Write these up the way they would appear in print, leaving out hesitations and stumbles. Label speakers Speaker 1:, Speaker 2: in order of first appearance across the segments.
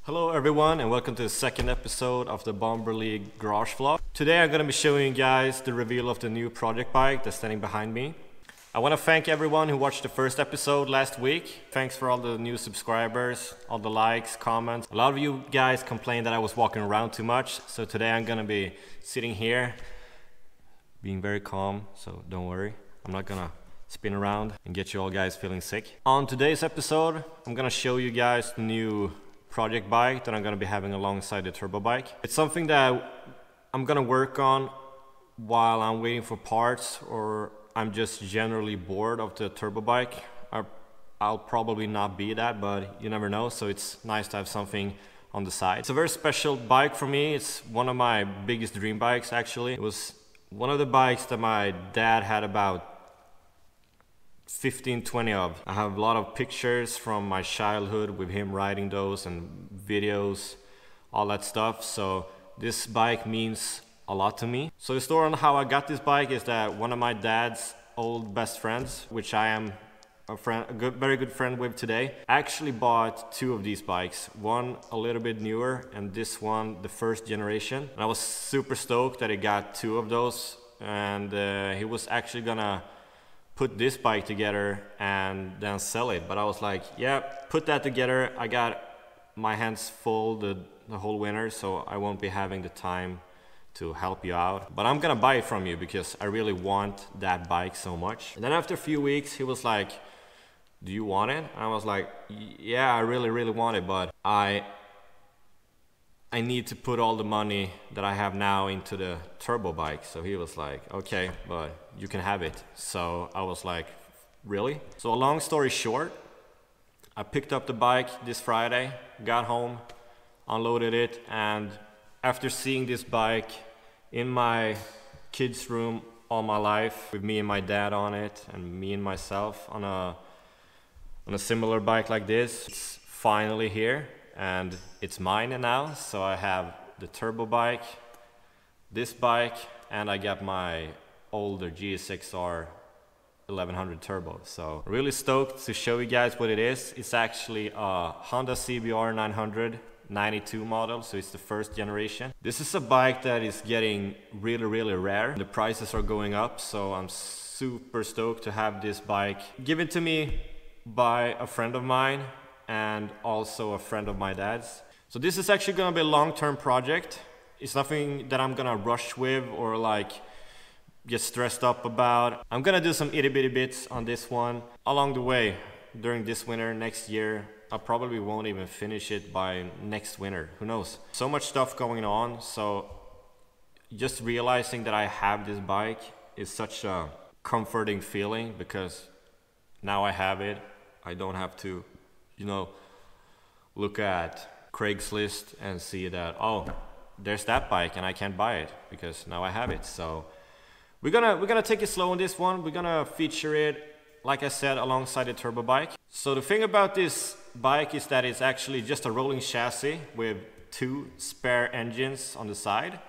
Speaker 1: Hello everyone and welcome to the second episode of the Bomber League Garage Vlog. Today I'm going to be showing you guys the reveal of the new project bike that's standing behind me. I want to thank everyone who watched the first episode last week. Thanks for all the new subscribers, all the likes, comments. A lot of you guys complained that I was walking around too much, so today I'm going to be sitting here being very calm, so don't worry. I'm not going to spin around and get you all guys feeling sick. On today's episode, I'm going to show you guys the new project bike that I'm going to be having alongside the turbo bike. It's something that I'm going to work on while I'm waiting for parts, or I'm just generally bored of the turbo bike. I'll probably not be that, but you never know, so it's nice to have something on the side. It's a very special bike for me. It's one of my biggest dream bikes actually. It was one of the bikes that my dad had about 15-20 of. I have a lot of pictures from my childhood with him riding those and videos, all that stuff, so this bike means a lot to me. So the story on how I got this bike is that one of my dad's old best friends, which I am very good friend with today, actually bought two of these bikes, one a little bit newer and this one the first generation, and I was super stoked that he got two of those, and he was actually gonna put this bike together and then sell it, but I was like, yeah, put that together. I got my hands full the whole winter, so I won't be having the time to help you out, but I'm gonna buy it from you because I really want that bike so much. And then after a few weeks he was like, do you want it? And I was like, yeah, I really want it, but I need to put all the money that I have now into the turbo bike. So he was like, okay, but you can have it. So I was like, really? So a long story short, I picked up the bike this Friday, got home, unloaded it, and after seeing this bike in my kids' room all my life, with me and my dad on it, and me and myself on a similar bike like this, it's finally here. And it's mine now, so I have the turbo bike, this bike, and I got my older GSX-R 1100 turbo. So really stoked to show you guys what it is. It's actually a Honda CBR 900 92 model, so it's the first generation. This is a bike that is getting really rare. The prices are going up, so I'm super stoked to have this bike given to me by a friend of mine and also a friend of my dad's. So this is actually gonna be a long-term project. It's nothing that I'm gonna rush with or like get stressed up about. I'm gonna do some itty-bitty bits on this one along the way during this winter. Next year I probably won't even finish it by next winter, who knows. So much stuff going on, so just realizing that I have this bike is such a comforting feeling, because now I have it. I don't have to, you know, look at Craigslist and see that, oh, there's that bike and I can't buy it because now I have it. So we're gonna take it slow on this one. We're gonna feature it, like I said, alongside the turbo bike. So the thing about this bike is that it's actually just a rolling chassis with two spare engines on the side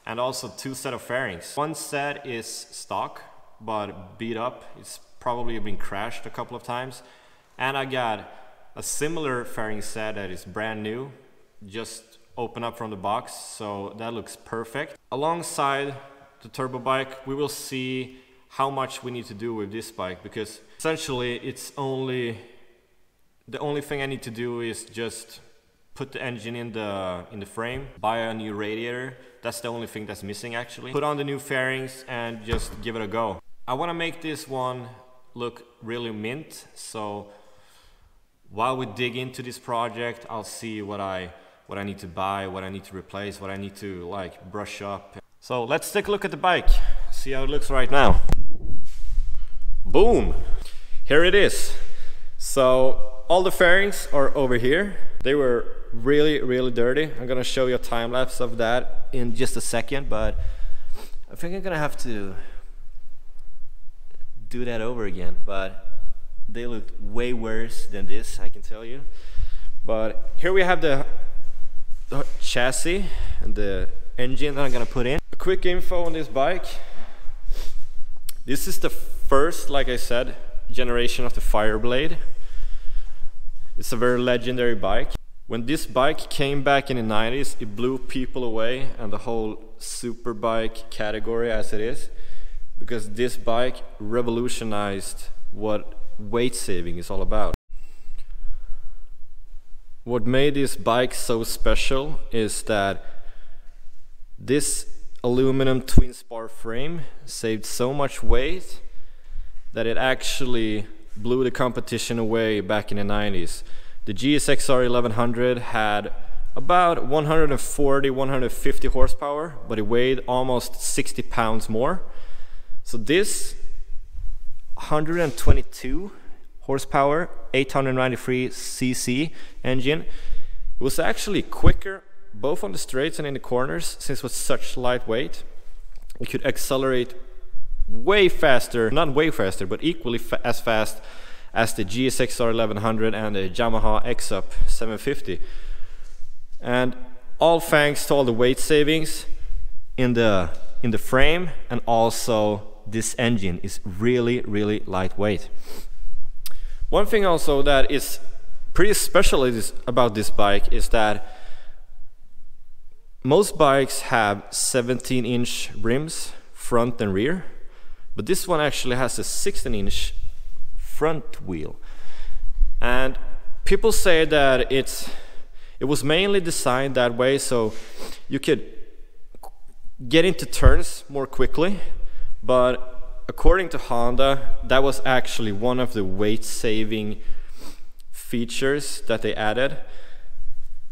Speaker 1: and also two set of fairings. One set is stock but beat up. It's probably been crashed a couple of times, and I got a similar fairing set that is brand new, just open up from the box, so that looks perfect. Alongside the turbo bike, we will see how much we need to do with this bike, because essentially it's the only thing I need to do is just put the engine in the frame, buy a new radiator. That's the only thing that's missing actually. Put on the new fairings and just give it a go. I want to make this one look really mint, so while we dig into this project, I'll see what I need to buy, what I need to replace, what I need to like brush up. So let's take a look at the bike, see how it looks right now. Boom! Here it is. So all the fairings are over here. They were really dirty. I'm gonna show you a time lapse of that in just a second, but I think I'm gonna have to do that over again. But they looked way worse than this, I can tell you. But here we have the chassis and the engine that I'm gonna put in. A quick info on this bike. This is the first, like I said, generation of the Fireblade. It's a very legendary bike. When this bike came back in the 90s, it blew people away and the whole superbike category as it is, because this bike revolutionized what weight saving is all about. What made this bike so special is that this aluminum twin spar frame saved so much weight that it actually blew the competition away back in the 90s. The GSXR 1100 had about 140-150 horsepower, but it weighed almost 60 pounds more. So this 122 horsepower, 893 cc engine, it was actually quicker both on the straights and in the corners, since it was such lightweight. It could accelerate way faster, not way faster, but equally as fast as the GSXR 1100 and the Yamaha XUp 750. And all thanks to all the weight savings in the frame, and also this engine is really, really lightweight. One thing also that is pretty special about this bike is that most bikes have 17-inch rims, front and rear, but this one actually has a 16-inch front wheel. And people say that it was mainly designed that way so you could get into turns more quickly, but according to Honda, that was actually one of the weight-saving features that they added.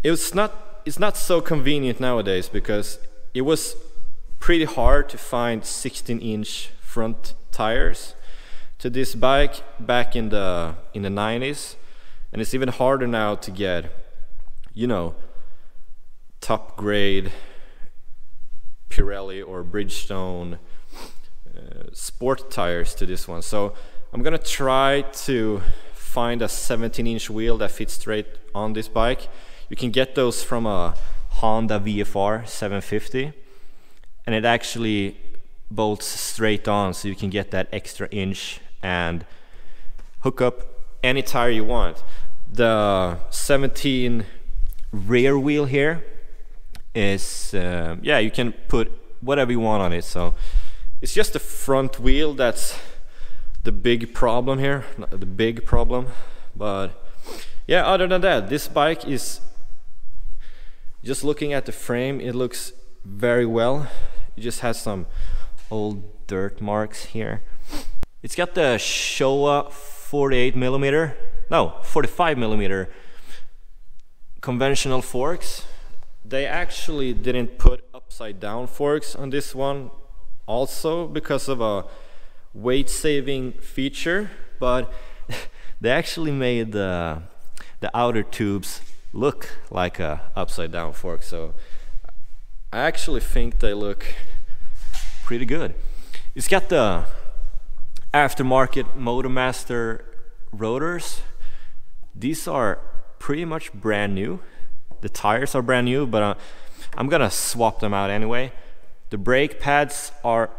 Speaker 1: It's not so convenient nowadays, because it was pretty hard to find 16-inch front tires to this bike back in the 90s, and it's even harder now to get, you know, top grade Pirelli or Bridgestone sport tires to this one. So I'm gonna try to find a 17-inch wheel that fits straight on this bike. You can get those from a Honda VFR 750, and it actually bolts straight on, so you can get that extra inch and hook up any tire you want. The 17 rear wheel here is yeah, you can put whatever you want on it. So it's just the front wheel that's the big problem here, not the big problem, but yeah, other than that, this bike is, just looking at the frame, it looks very well. It just has some old dirt marks here. It's got the Showa 45mm conventional forks. They actually didn't put upside down forks on this one, also because of a weight saving feature, but they actually made the outer tubes look like a upside down fork, so I actually think they look pretty good. It's got the aftermarket Motormaster rotors. These are pretty much brand new. The tires are brand new, but I'm gonna swap them out anyway. The brake pads are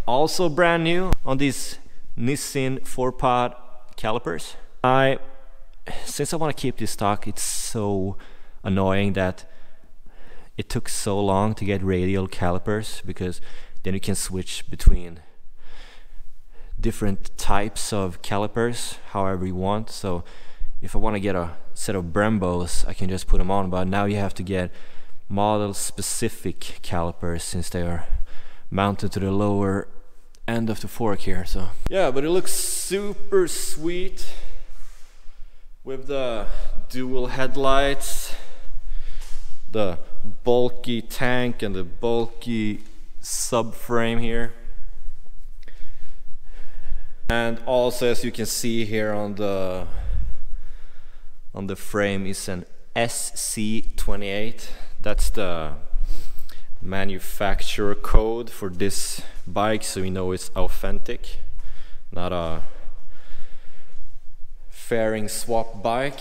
Speaker 1: also brand new on these Nissin 4-pod calipers. Since I want to keep this stock, it's so annoying that it took so long to get radial calipers, because then you can switch between different types of calipers however you want. So if I want to get a set of Brembos, I can just put them on, but now you have to get model specific calipers since they are mounted to the lower end of the fork here. So yeah, but it looks super sweet with the dual headlights, the bulky tank and the bulky subframe here. And also, as you can see here on the frame, is an SC28. That's the manufacturer code for this bike, so we know it's authentic, not a fairing swap bike.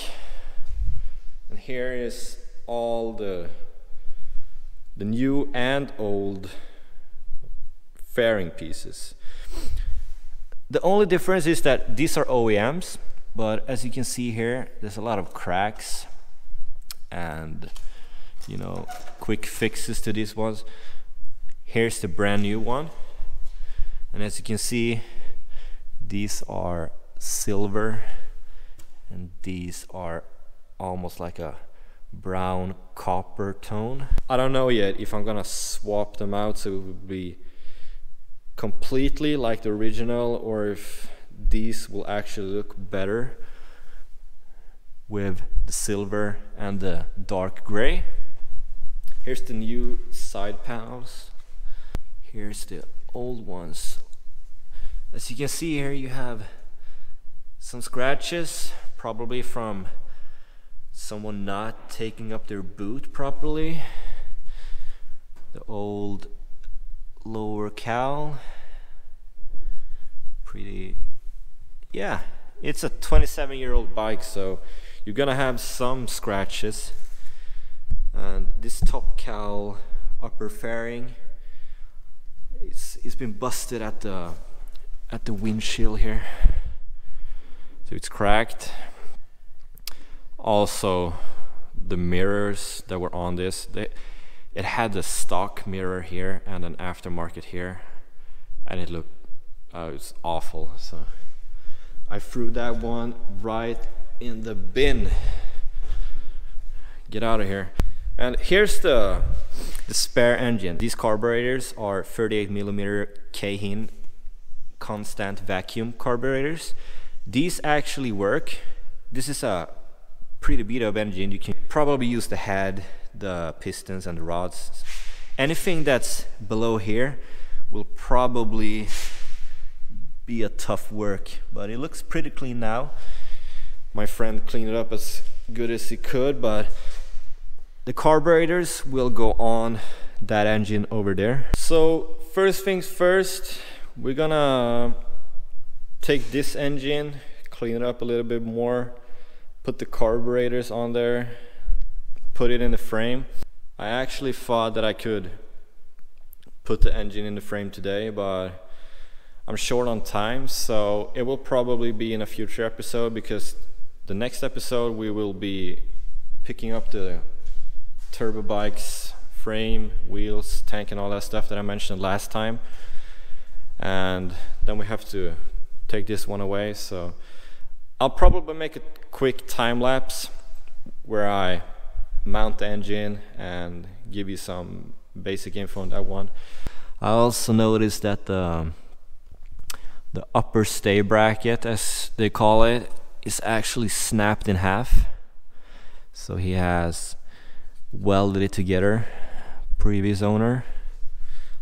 Speaker 1: And here is all the new and old fairing pieces. The only difference is that these are OEMs, but as you can see here, there's a lot of cracks and you know, quick fixes to these ones. Here's the brand new one, and as you can see, these are silver and these are almost like a brown copper tone. I don't know yet if I'm gonna swap them out so it would be completely like the original, or if these will actually look better with the silver and the dark gray. Here's the new side panels. Here's the old ones. As you can see here, you have some scratches, probably from someone not taking up their boot properly. The old lower cowl. Pretty, yeah, it's a 27-year-old bike, so you're gonna have some scratches. And this top cowl, upper fairing, it's been busted at the windshield here, so it's cracked. Also, the mirrors that were on this, it had a stock mirror here and an aftermarket here, and it looked it's awful. So I threw that one right in the bin. Get out of here. And here's the spare engine. These carburetors are 38mm Keihin constant vacuum carburetors. These actually work. This is a pretty beat up engine. You can probably use the head, the pistons and the rods. Anything that's below here will probably be a tough work, but it looks pretty clean now. My friend cleaned it up as good as he could, but the carburetors will go on that engine over there. So first things first, we're gonna take this engine, clean it up a little bit more, put the carburetors on there, put it in the frame. I actually thought that I could put the engine in the frame today, but I'm short on time, so it will probably be in a future episode, because the next episode we will be picking up the turbo bike's frame, wheels, tank and all that stuff that I mentioned last time, and then we have to take this one away. So I'll probably make a quick time lapse where I mount the engine and give you some basic info on that one. I also noticed that the upper stay bracket, as they call it, is actually snapped in half. So he has welded it together. Previous owner,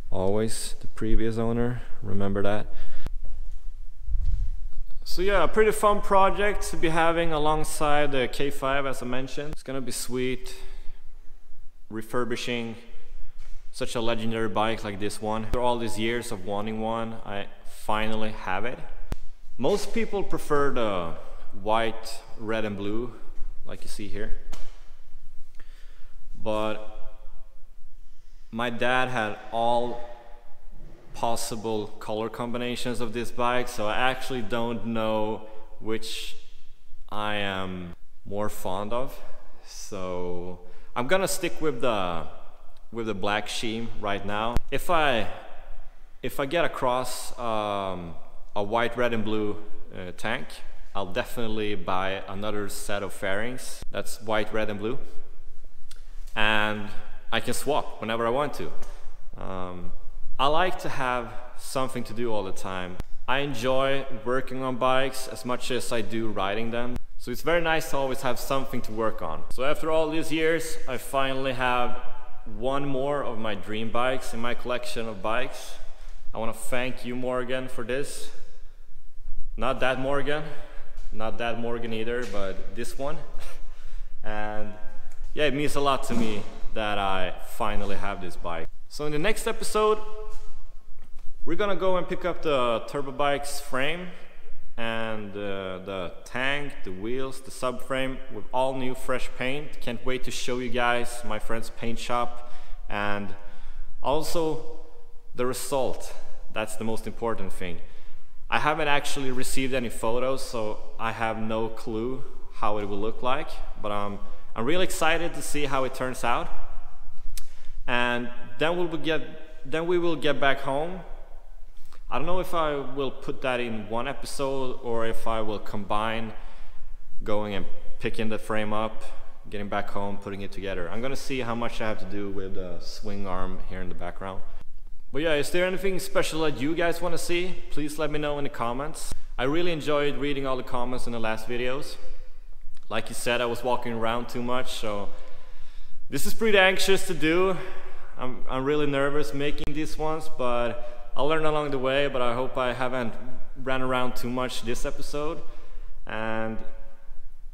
Speaker 1: always the previous owner, remember that. So yeah, a pretty fun project to be having alongside the K5, as I mentioned. It's gonna be sweet refurbishing such a legendary bike like this one. After all these years of wanting one, I finally have it. Most people prefer the white, red and blue, like you see here. But my dad had all possible color combinations of this bike, so I actually don't know which I am more fond of. So I'm gonna stick with the black sheen right now. If I get across a white, red and blue tank, I'll definitely buy another set of fairings that's white, red and blue, and I can swap whenever I want to. I like to have something to do all the time. I enjoy working on bikes as much as I do riding them, so it's very nice to always have something to work on. So after all these years, I finally have one more of my dream bikes in my collection of bikes. I want to thank you, Morgan, for this. Not that Morgan, not that Morgan either, but this one. And yeah, it means a lot to me that I finally have this bike. So in the next episode, we're gonna go and pick up the turbo bike's frame and the tank, the wheels, the subframe with all new fresh paint. Can't wait to show you guys my friend's paint shop, and also the result. That's the most important thing. I haven't actually received any photos, so I have no clue how it will look like, but I'm I'm really excited to see how it turns out. And then we will get back home. I don't know if I will put that in one episode or if I will combine going and picking the frame up, getting back home, putting it together. I'm gonna see how much I have to do with the swing arm here in the background. But yeah, is there anything special that you guys want to see? Please let me know in the comments. I really enjoyed reading all the comments in the last videos. Like you said, I was walking around too much, so this is pretty anxious to do. I'm really nervous making these ones, but I'll learn along the way. But I hope I haven't ran around too much this episode. And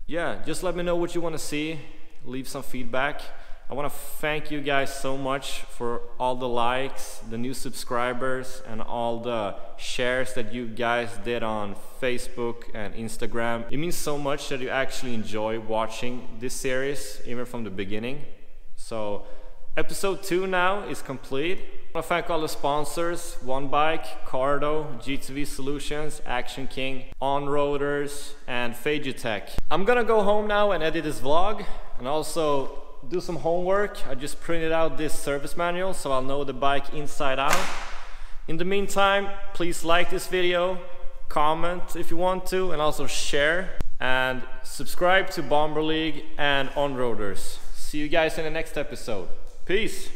Speaker 1: yeah, just let me know what you want to see. Leave some feedback. I want to thank you guys so much for all the likes, the new subscribers, and all the shares that you guys did on Facebook and Instagram. It means so much that you actually enjoy watching this series, even from the beginning. So episode 2 now is complete. I want to thank all the sponsors: One Bike, Cardo, GTV Solutions, Action King, On-Roaders, and Fagitech. I'm gonna go home now and edit this vlog, and also do some homework. I just printed out this service manual so I'll know the bike inside out. In the meantime, please like this video, comment if you want to, and also share, and subscribe to Bomber League and On-Roaders. See you guys in the next episode. Peace!